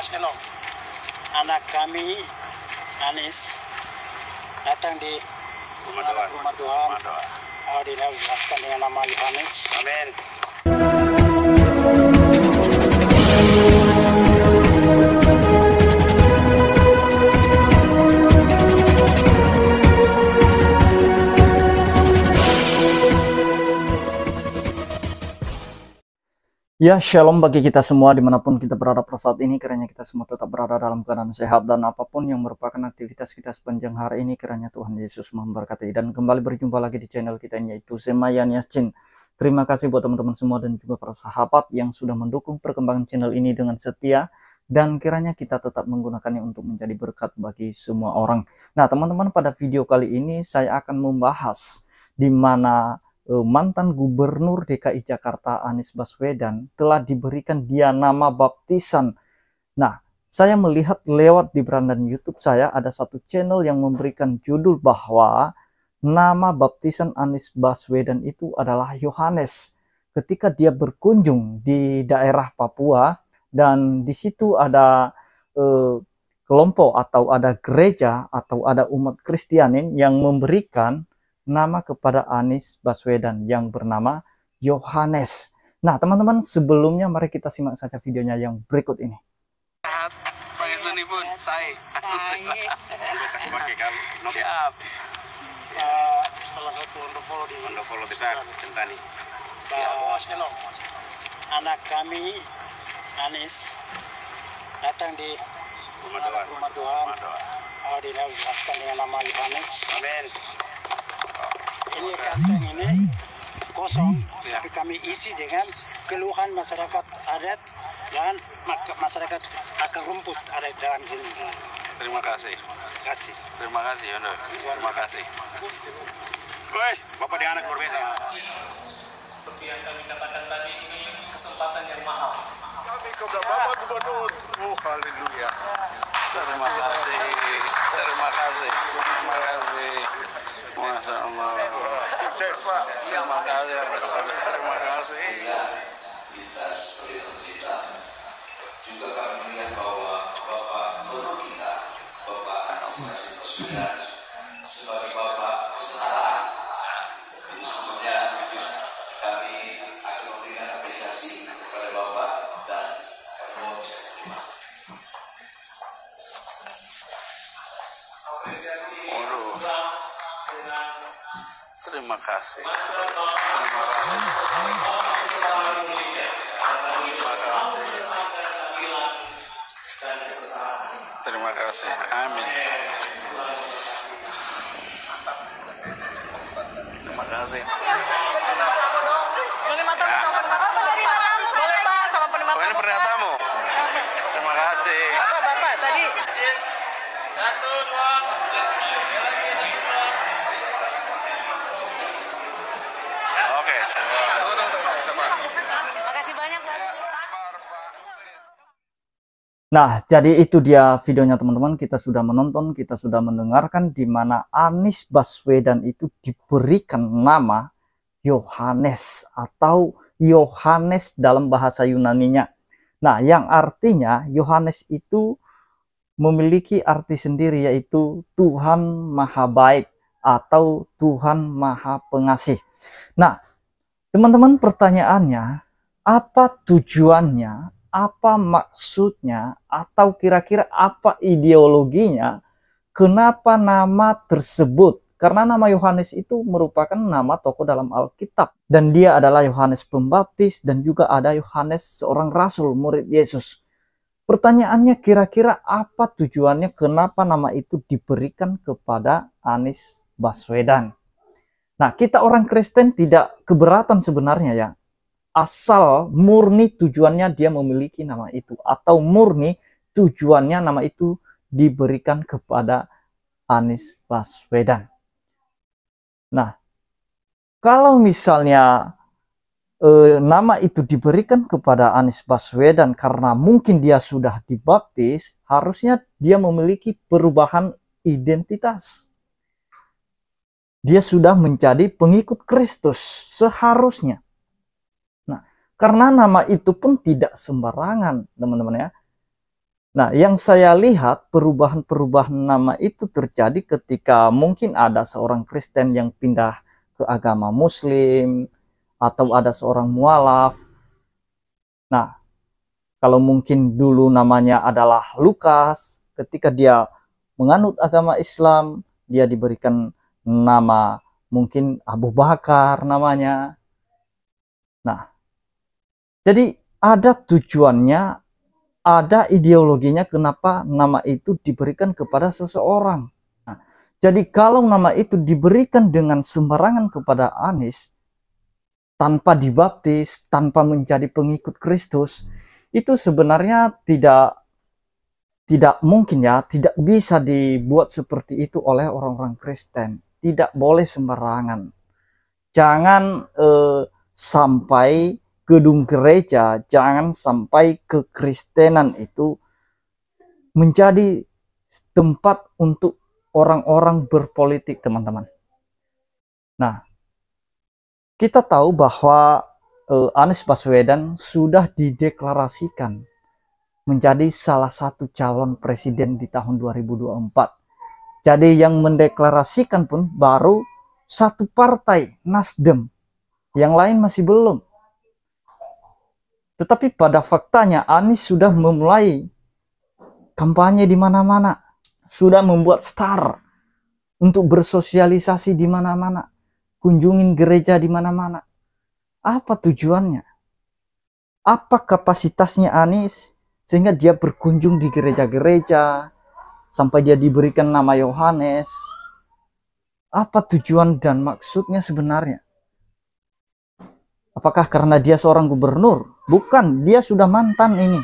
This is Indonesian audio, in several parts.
Mas Eno, anak kami Anis datang di rumah Tuhan. Dijelaskan dengan nama Yohanes. Amin. Ya, shalom bagi kita semua dimanapun kita berada pada saat ini. Kiranya kita semua tetap berada dalam keadaan sehat dan apapun yang merupakan aktivitas kita sepanjang hari ini, kiranya Tuhan Yesus memberkati. Dan kembali berjumpa lagi di channel kita ini, yaitu Semayan Yasin. Terima kasih buat teman-teman semua dan juga para sahabat yang sudah mendukung perkembangan channel ini dengan setia. Dan kiranya kita tetap menggunakannya untuk menjadi berkat bagi semua orang. Nah teman-teman, pada video kali ini saya akan membahas di mana mantan gubernur DKI Jakarta Anies Baswedan telah diberikan dia nama baptisan. Nah, saya melihat lewat di beranda YouTube saya ada satu channel yang memberikan judul bahwa nama baptisan Anies Baswedan itu adalah Yohanes. Ketika dia berkunjung di daerah Papua dan di situ ada kelompok atau ada gereja atau ada umat Kristianin yang memberikan nama kepada Anies Baswedan yang bernama Yohanes. Nah teman-teman, sebelumnya mari kita simak saja videonya yang berikut ini. Pakai seni pun, saya. Siap. Salah satu Wonderful besar, Centani. Mas Eno, anak kami Anis datang di rumah Tuhan. Dijelaskan dengan nama Yohanes. Amin. Ini kantong ini kosong, tapi kami isi dengan keluhan masyarakat adat dan masyarakat akar rumput ada di dalam sini. Terima kasih. Terima kasih, Yono. Terima kasih. Woi, Bapak di anak berbeda. Seperti yang kami katakan tadi, ini kesempatan yang mahal. Kami kepada Bapak Gubernur. Oh, haleluya. Terima kasih. Terima kasih. Terima kasih. Masya Allah. Terima kasih. Terima kasih. Kita sebagai kita juga kami melihat bahwa Bapak Gubernur kita, Bapak Anies Baswedan, sebagai Bapak usaha, itu sebetulnya kami akan memberikan apresiasi kepada Bapak dan kami bisa terima. Apresiasi Waduh. dengan Terima kasih. Terima kasih. Terima kasih. Amin. Terima kasih. Oh, ini pernyataanmu. Terima kasih. Bapak tadi. Satu, dua. Oke. Makasih banyak, Pak. Nah, jadi itu dia videonya teman-teman. Kita sudah menonton, kita sudah mendengarkan di mana Anies Baswedan itu diberikan nama Yohanes atau Yohanes dalam bahasa Yunaninya. Nah, yang artinya Yohanes itu memiliki arti sendiri, yaitu Tuhan Maha Baik atau Tuhan Maha Pengasih. Nah, teman-teman, pertanyaannya, apa tujuannya? Apa maksudnya, atau kira-kira apa ideologinya, kenapa nama tersebut? Karena nama Yohanes itu merupakan nama tokoh dalam Alkitab, dan dia adalah Yohanes Pembaptis, dan juga ada Yohanes seorang rasul, murid Yesus. Pertanyaannya, kira-kira apa tujuannya, kenapa nama itu diberikan kepada Anies Baswedan? Nah, kita orang Kristen tidak keberatan sebenarnya ya, asal murni tujuannya dia memiliki nama itu, atau murni tujuannya nama itu diberikan kepada Anies Baswedan. Nah, kalau misalnya nama itu diberikan kepada Anies Baswedan karena mungkin dia sudah dibaptis, harusnya dia memiliki perubahan identitas. Dia sudah menjadi pengikut Kristus seharusnya. Karena nama itu pun tidak sembarangan, teman-teman ya. Nah, yang saya lihat perubahan-perubahan nama itu terjadi ketika mungkin ada seorang Kristen yang pindah ke agama Muslim, atau ada seorang mualaf. Nah, kalau mungkin dulu namanya adalah Lukas, ketika dia menganut agama Islam, dia diberikan nama mungkin Abu Bakar namanya. Nah, jadi ada tujuannya, ada ideologinya kenapa nama itu diberikan kepada seseorang. Nah, jadi kalau nama itu diberikan dengan sembarangan kepada Anies, tanpa dibaptis, tanpa menjadi pengikut Kristus, itu sebenarnya tidak mungkin ya, tidak bisa dibuat seperti itu oleh orang-orang Kristen. Tidak boleh sembarangan. Jangan sampai gedung gereja, jangan sampai kekristenan itu menjadi tempat untuk orang-orang berpolitik, teman-teman. Nah, kita tahu bahwa Anies Baswedan sudah dideklarasikan menjadi salah satu calon presiden di tahun 2024. Jadi yang mendeklarasikan pun baru satu partai, Nasdem. Yang lain masih belum. Tetapi pada faktanya Anies sudah memulai kampanye di mana-mana, sudah membuat star untuk bersosialisasi di mana-mana, kunjungin gereja di mana-mana. Apa tujuannya? Apa kapasitasnya Anies sehingga dia berkunjung di gereja-gereja sampai dia diberikan nama Yohanes? Apa tujuan dan maksudnya sebenarnya? Apakah karena dia seorang gubernur? Bukan, dia sudah mantan ini.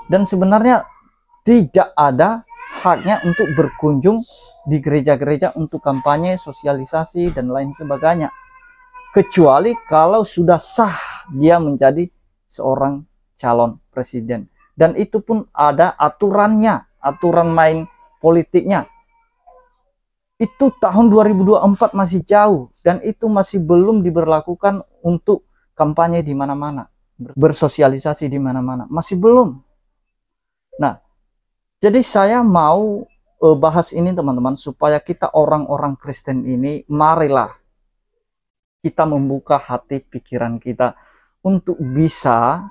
Dan sebenarnya tidak ada haknya untuk berkunjung di gereja-gereja untuk kampanye, sosialisasi, dan lain sebagainya. Kecuali kalau sudah sah dia menjadi seorang calon presiden. Dan itu pun ada aturannya, aturan main politiknya. Itu tahun 2024 masih jauh, dan itu masih belum diberlakukan untuk kampanye di mana-mana, bersosialisasi di mana-mana, masih belum. Nah, jadi saya mau bahas ini teman-teman, supaya kita orang-orang Kristen ini, marilah kita membuka hati pikiran kita untuk bisa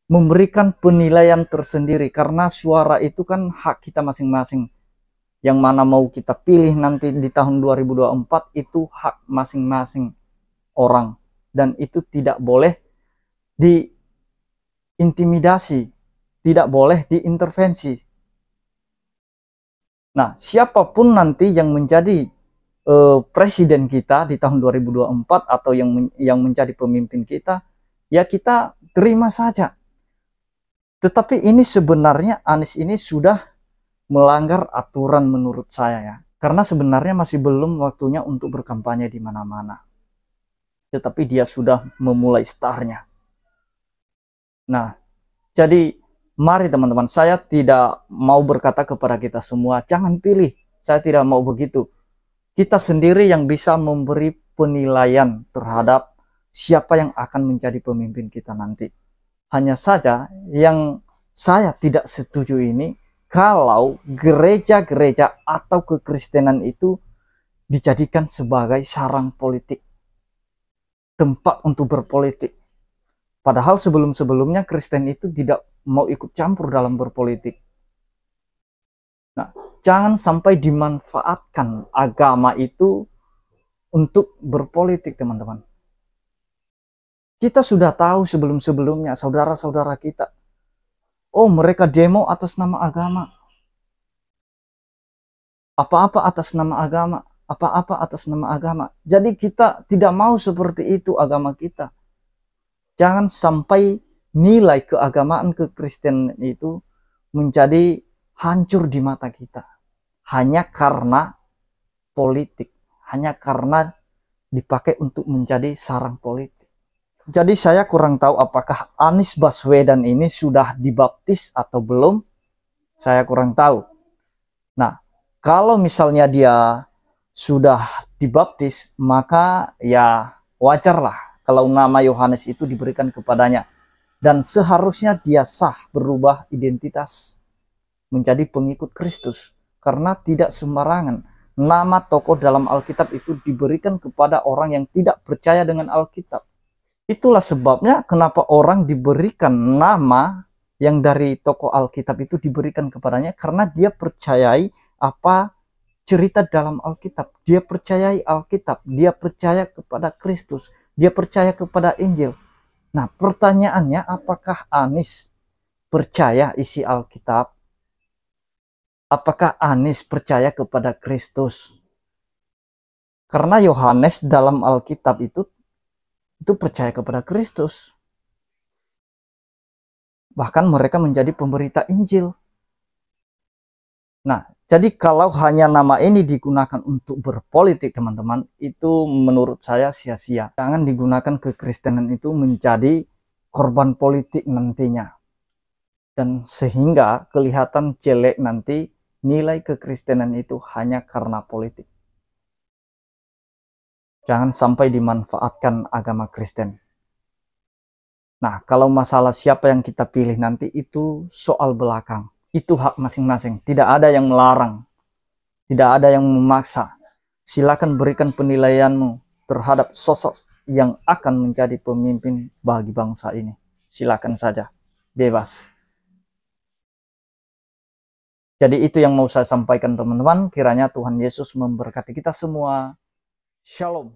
memberikan penilaian tersendiri, karena suara itu kan hak kita masing-masing. Yang mana mau kita pilih nanti di tahun 2024 itu hak masing-masing orang, dan itu tidak boleh diintimidasi, tidak boleh diintervensi. Nah, siapapun nanti yang menjadi presiden kita di tahun 2024 atau yang menjadi pemimpin kita, ya kita terima saja. Tetapi ini sebenarnya Anies ini sudah melanggar aturan menurut saya ya. Karena sebenarnya masih belum waktunya untuk berkampanye di mana-mana. Tetapi dia sudah memulai startnya. Nah, jadi mari teman-teman, saya tidak mau berkata kepada kita semua, jangan pilih. Saya tidak mau begitu. Kita sendiri yang bisa memberi penilaian terhadap siapa yang akan menjadi pemimpin kita nanti. Hanya saja yang saya tidak setuju ini, kalau gereja-gereja atau kekristenan itu dijadikan sebagai sarang politik, tempat untuk berpolitik. Padahal sebelum-sebelumnya Kristen itu tidak mau ikut campur dalam berpolitik. Nah, jangan sampai dimanfaatkan agama itu untuk berpolitik, teman-teman. Kita sudah tahu sebelum-sebelumnya saudara-saudara kita, oh, mereka demo atas nama agama. Apa-apa atas nama agama. Apa-apa atas nama agama. Jadi kita tidak mau seperti itu agama kita. Jangan sampai nilai keagamaan kekristenan itu menjadi hancur di mata kita. Hanya karena politik. Hanya karena dipakai untuk menjadi sarang politik. Jadi saya kurang tahu apakah Anies Baswedan ini sudah dibaptis atau belum. Saya kurang tahu. Nah, kalau misalnya dia sudah dibaptis, maka ya wajarlah kalau nama Yohanes itu diberikan kepadanya. dan seharusnya dia sah berubah identitas menjadi pengikut Kristus, karena tidak sembarangan nama tokoh dalam Alkitab itu diberikan kepada orang yang tidak percaya dengan Alkitab. Itulah sebabnya kenapa orang diberikan nama yang dari tokoh Alkitab itu diberikan kepadanya, karena dia percayai apa cerita dalam Alkitab. Dia percayai Alkitab, dia percaya kepada Kristus, dia percaya kepada Injil. Nah, pertanyaannya, apakah Anies percaya isi Alkitab? Apakah Anies percaya kepada Kristus? Karena Yohanes dalam Alkitab itu percaya kepada Kristus. Bahkan mereka menjadi pemberita Injil. Nah, jadi kalau hanya nama ini digunakan untuk berpolitik, teman-teman, itu menurut saya sia-sia. Jangan digunakan kekristenan itu menjadi korban politik nantinya. Dan sehingga kelihatan jelek nanti nilai kekristenan itu hanya karena politik. Jangan sampai dimanfaatkan agama Kristen. Nah, kalau masalah siapa yang kita pilih nanti itu soal belakang. Itu hak masing-masing. Tidak ada yang melarang. Tidak ada yang memaksa. Silakan berikan penilaianmu terhadap sosok yang akan menjadi pemimpin bagi bangsa ini. Silakan saja. Bebas. Jadi itu yang mau saya sampaikan, teman-teman. Kiranya Tuhan Yesus memberkati kita semua. Shalom.